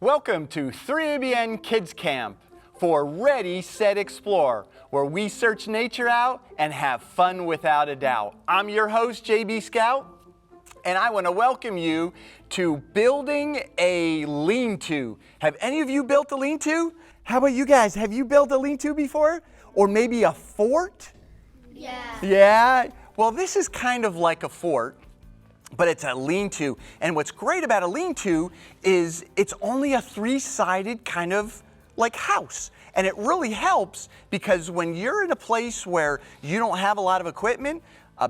Welcome to 3ABN Kids Camp for Ready, Set, Explore, where we search nature out and have fun without a doubt. I'm your host, JB Scout, and I want to welcome you to building a lean-to. Have any of you built a lean-to? How about you guys? Have you built a lean-to before? Or maybe a fort? Yeah. Yeah? Well, this is kind of like a fort, but it's a lean-to. And what's great about a lean-to is it's only a three-sided kind of like house. And it really helps because when you're in a place where you don't have a lot of equipment,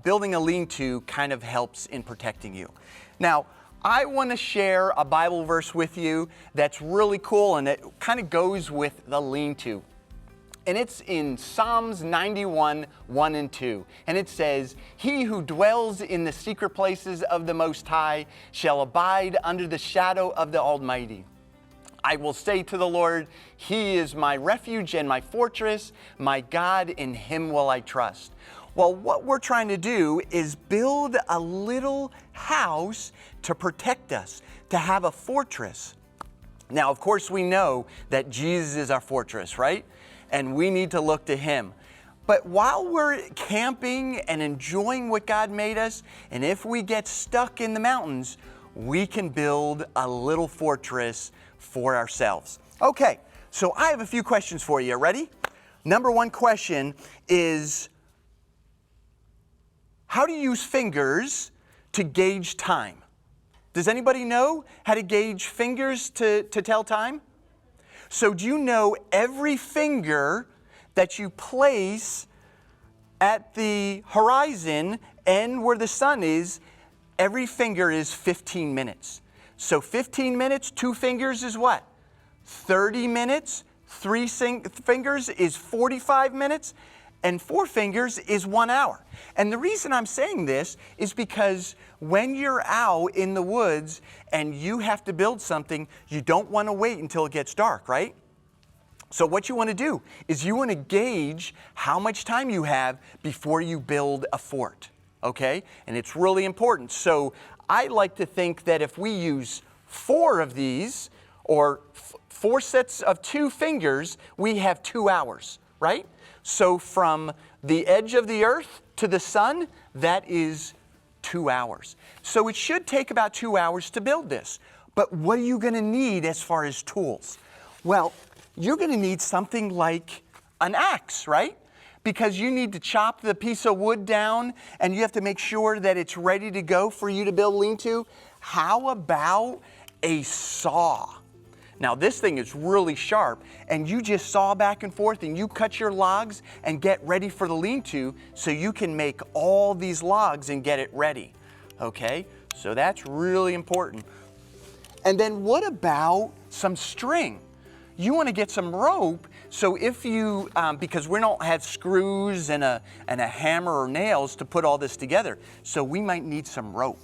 building a lean-to kind of helps in protecting you. Now, I want to share a Bible verse with you that's really cool, and it kind of goes with the lean-to. And it's in Psalms 91, 1 and 2. And it says, "He who dwells in the secret places of the Most High shall abide under the shadow of the Almighty. I will say to the Lord, He is my refuge and my fortress, my God, in Him will I trust." Well, what we're trying to do is build a little house to protect us, to have a fortress. Now, of course, we know that Jesus is our fortress, right? And we need to look to Him. But while we're camping and enjoying what God made us, and if we get stuck in the mountains, we can build a little fortress for ourselves. Okay, so I have a few questions for you. Ready? Number one question is, how do you use fingers to gauge time? Does anybody know how to gauge fingers to tell time? So do you know every finger that you place at the horizon and where the sun is, every finger is 15 minutes. So 15 minutes, 2 fingers is what? 30 minutes, 3 fingers is 45 minutes, and 4 fingers is 1 hour. And the reason I'm saying this is because when you're out in the woods and you have to build something, you don't want to wait until it gets dark, right? So what you want to do is you want to gauge how much time you have before you build a fort, okay? And it's really important. So I like to think that if we use 4 of these, or 4 sets of 2 fingers, we have 2 hours, right? So from the edge of the earth to the sun, that is 2 hours. So it should take about 2 hours to build this. But what are you going to need as far as tools? Well, you're going to need something like an axe, right? Because you need to chop the piece of wood down and you have to make sure that it's ready to go for you to build lean-to. How about a saw? Now this thing is really sharp and you just saw back and forth and you cut your logs and get ready for the lean-to so you can make all these logs and get it ready. Okay, so that's really important. And then what about some string? You want to get some rope, so if you, because we don't have screws and a hammer or nails to put all this together, so we might need some rope.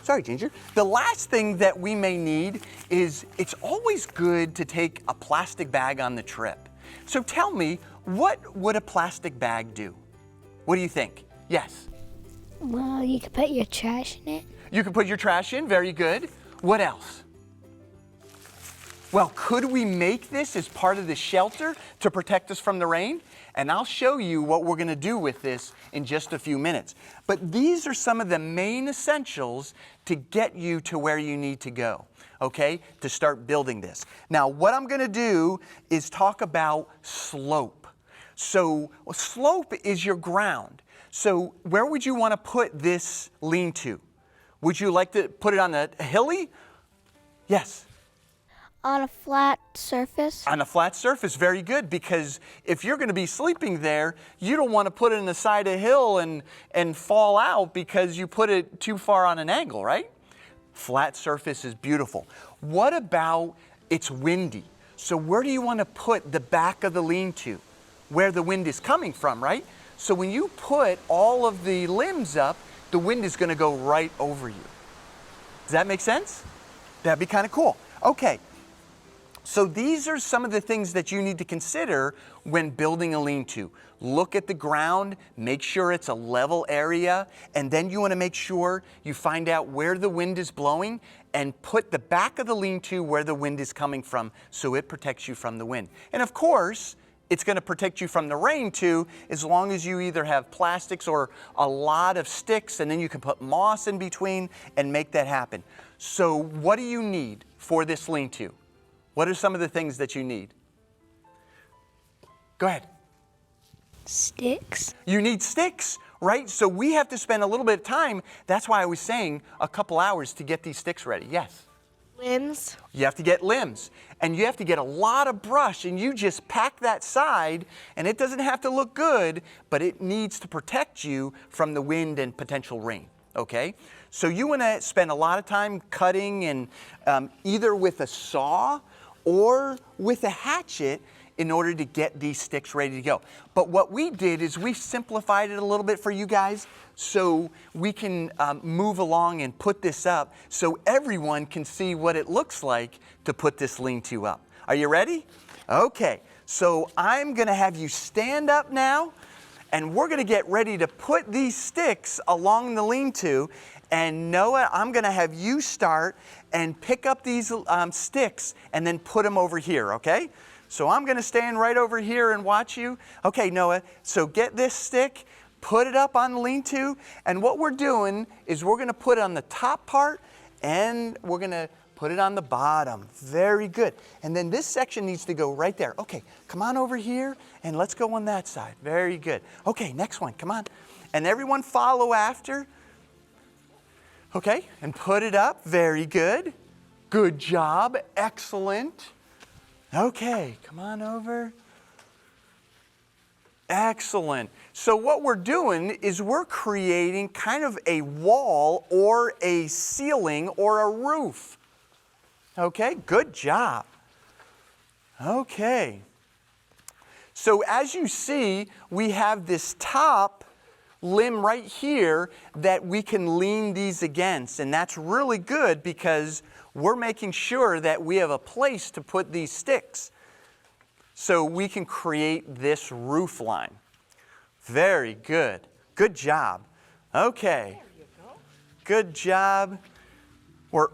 Sorry, Ginger. The last thing that we may need is, it's always good to take a plastic bag on the trip. So tell me, what would a plastic bag do? What do you think? Yes? Well, you could put your trash in it. You can put your trash in, very good. What else? Well, could we make this as part of the shelter to protect us from the rain? And I'll show you what we're going to do with this in just a few minutes. But these are some of the main essentials to get you to where you need to go, okay, to start building this. Now, what I'm going to do is talk about slope. So slope is your ground. So where would you want to put this lean-to? Would you like to put it on a hilly? Yes? On a flat surface? On a flat surface, very good, because if you're going to be sleeping there, you don't want to put it in the side of a hill and fall out because you put it too far on an angle, right? Flat surface is beautiful. What about it's windy? So where do you want to put the back of the lean-to? Where the wind is coming from, right? So when you put all of the limbs up, the wind is going to go right over you. Does that make sense? That'd be kind of cool. Okay. So these are some of the things that you need to consider when building a lean-to. Look at the ground, make sure it's a level area, and then you want to make sure you find out where the wind is blowing and put the back of the lean-to where the wind is coming from so it protects you from the wind. And of course, it's going to protect you from the rain too, as long as you either have plastics or a lot of sticks, and then you can put moss in between and make that happen. So what do you need for this lean-to? What are some of the things that you need? Go ahead. Sticks. You need sticks, right? So we have to spend a little bit of time. That's why I was saying a couple hours to get these sticks ready. Yes? Limbs. You have to get limbs, and you have to get a lot of brush, and you just pack that side, and it doesn't have to look good, but it needs to protect you from the wind and potential rain, okay? So you want to spend a lot of time cutting and either with a saw or with a hatchet in order to get these sticks ready to go. But what we did is we simplified it a little bit for you guys so we can move along and put this up so everyone can see what it looks like to put this lean-to up. Are you ready? Okay, so I'm gonna have you stand up now, and we're gonna get ready to put these sticks along the lean-to. And Noah, I'm gonna have you start and pick up these sticks and then put them over here, okay? So I'm gonna stand right over here and watch you. Okay, Noah, so get this stick, put it up on the lean-to, and what we're doing is we're gonna put it on the top part and we're gonna put it on the bottom. Very good. And then this section needs to go right there. Okay, come on over here and let's go on that side. Very good. Okay, next one, come on. And everyone follow after. Okay, and put it up. Very good. Good job. Excellent. Okay, come on over. Excellent. So what we're doing is we're creating kind of a wall or a ceiling or a roof. Okay, good job. Okay. So as you see, we have this top limb right here that we can lean these against, and that's really good because we're making sure that we have a place to put these sticks so we can create this roof line. Very good. Good job. Okay. Good job. We're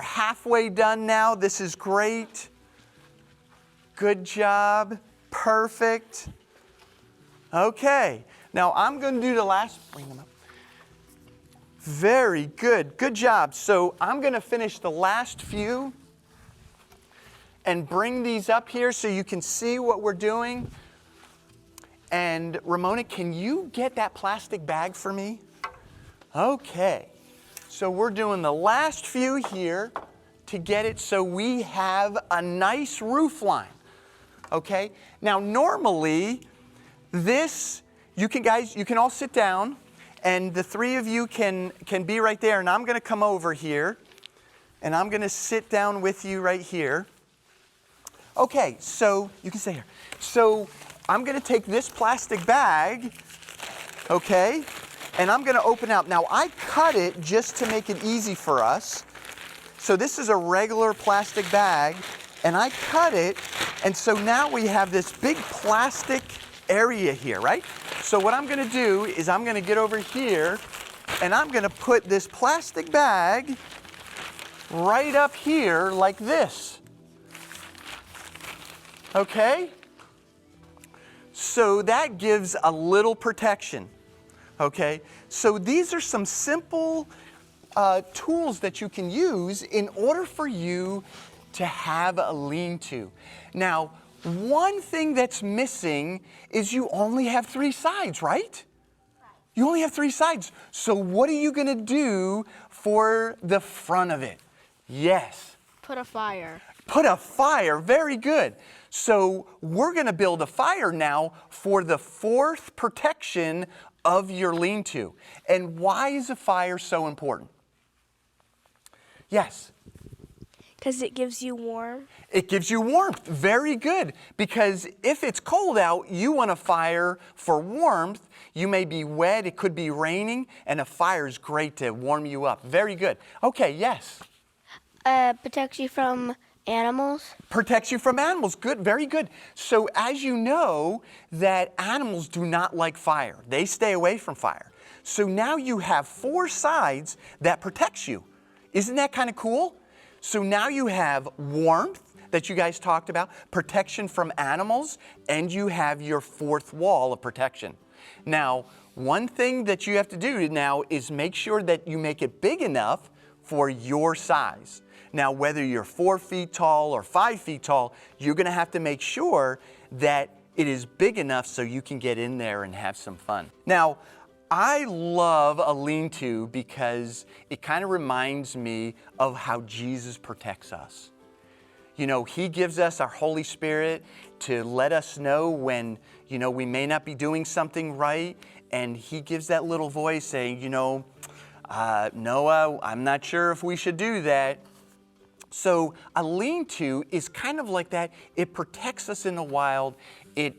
halfway done now. This is great. Good job. Perfect. Okay. Now I'm going to do the last, bring them up. Very good, good job. So I'm going to finish the last few and bring these up here so you can see what we're doing. And Ramona, can you get that plastic bag for me? Okay, so we're doing the last few here to get it so we have a nice roof line. Okay, now normally this, you can all sit down, and the three of you can be right there, and I'm going to come over here, and I'm going to sit down with you right here. Okay, so you can stay here. So I'm going to take this plastic bag, okay, and I'm going to open out. Now I cut it just to make it easy for us. So this is a regular plastic bag, and I cut it, and so now we have this big plastic area here, right? So what I'm going to do is I'm going to get over here and I'm going to put this plastic bag right up here like this. Okay? So that gives a little protection. Okay? So these are some simple tools that you can use in order for you to have a lean-to. Now, one thing that's missing is you only have 3 sides, right? You only have 3 sides. So what are you going to do for the front of it? Yes. Put a fire. Put a fire. Very good. So we're going to build a fire now for the 4th protection of your lean-to. And why is a fire so important? Yes. Because it gives you warmth. It gives you warmth. Very good. Because if it's cold out, you want a fire for warmth. You may be wet, it could be raining, and a fire is great to warm you up. Very good. Okay, yes? Protects you from Animals. Protects you from animals. Good, very good. So as you know that animals do not like fire. They stay away from fire. So now you have 4 sides that protects you. Isn't that kind of cool? So now you have warmth that you guys talked about, protection from animals, and you have your 4th wall of protection. Now, one thing that you have to do now is make sure that you make it big enough for your size. Now, whether you're 4 feet tall or 5 feet tall, you're gonna have to make sure that it is big enough so you can get in there and have some fun. Now, I love a lean-to because it kind of reminds me of how Jesus protects us. You know, He gives us our Holy Spirit to let us know when, you know, we may not be doing something right, and He gives that little voice saying, you know, Noah, I'm not sure if we should do that. So a lean-to is kind of like that. It protects us in the wild. It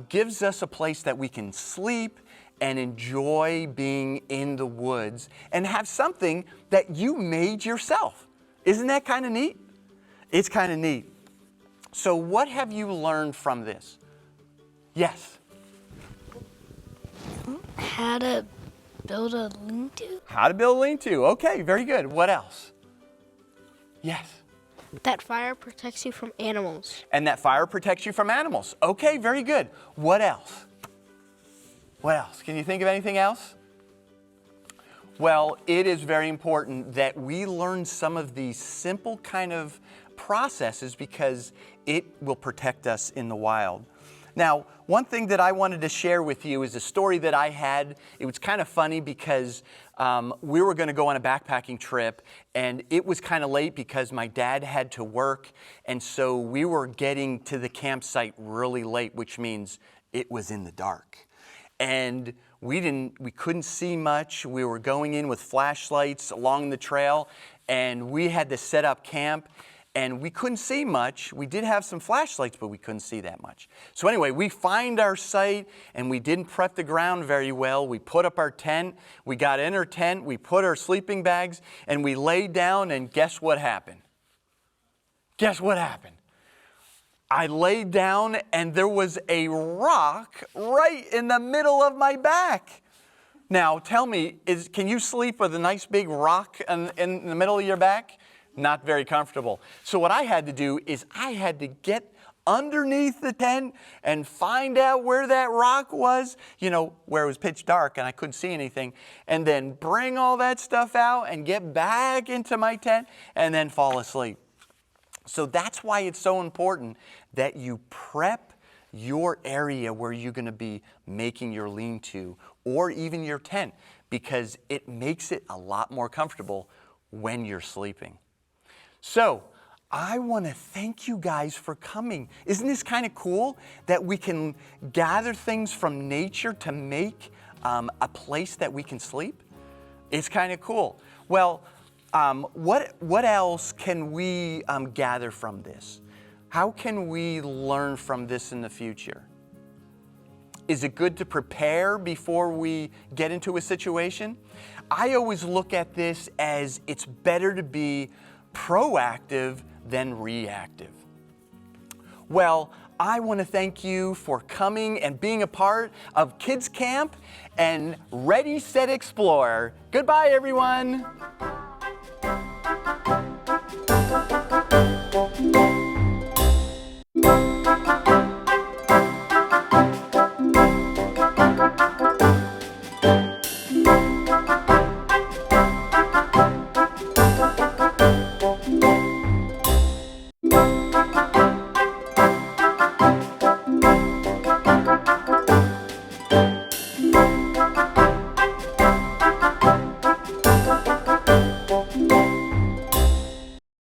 gives us a place that we can sleep and enjoy being in the woods and have something that you made yourself. Isn't that kind of neat? It's kind of neat. So what have you learned from this? Yes? How to build a lean-to. How to build a lean-to. Okay, very good. What else? Yes? That fire protects you from animals. And that fire protects you from animals. Okay, very good. What else? What else? Can you think of anything else? Well, it is very important that we learn some of these simple kind of processes because it will protect us in the wild. Now, one thing that I wanted to share with you is a story that I had. It was kind of funny because we were going to go on a backpacking trip, and it was kind of late because my dad had to work, and so we were getting to the campsite really late, which means it was in the dark. And we couldn't see much. We were going in with flashlights along the trail, and we had to set up camp. And we couldn't see much. We did have some flashlights, but we couldn't see that much. So anyway, we find our site, and we didn't prep the ground very well. We put up our tent. We got in our tent. We put our sleeping bags, and we laid down, and guess what happened? Guess what happened? I laid down, and there was a rock right in the middle of my back. Now, tell me, can you sleep with a nice big rock in the middle of your back? Not very comfortable. So what I had to do is I had to get underneath the tent and find out where that rock was, you know, where it was pitch dark and I couldn't see anything, and then bring all that stuff out and get back into my tent and then fall asleep. So that's why it's so important that you prep your area where you're going to be making your lean-to or even your tent, because it makes it a lot more comfortable when you're sleeping. So I want to thank you guys for coming. Isn't this kind of cool that we can gather things from nature to make a place that we can sleep? It's kind of cool. Well, what else can we gather from this? How can we learn from this in the future? Is it good to prepare before we get into a situation? I always look at this as it's better to be proactive than reactive. Well, I want to thank you for coming and being a part of Kids Camp and Ready, Set, Explore. Goodbye, everyone.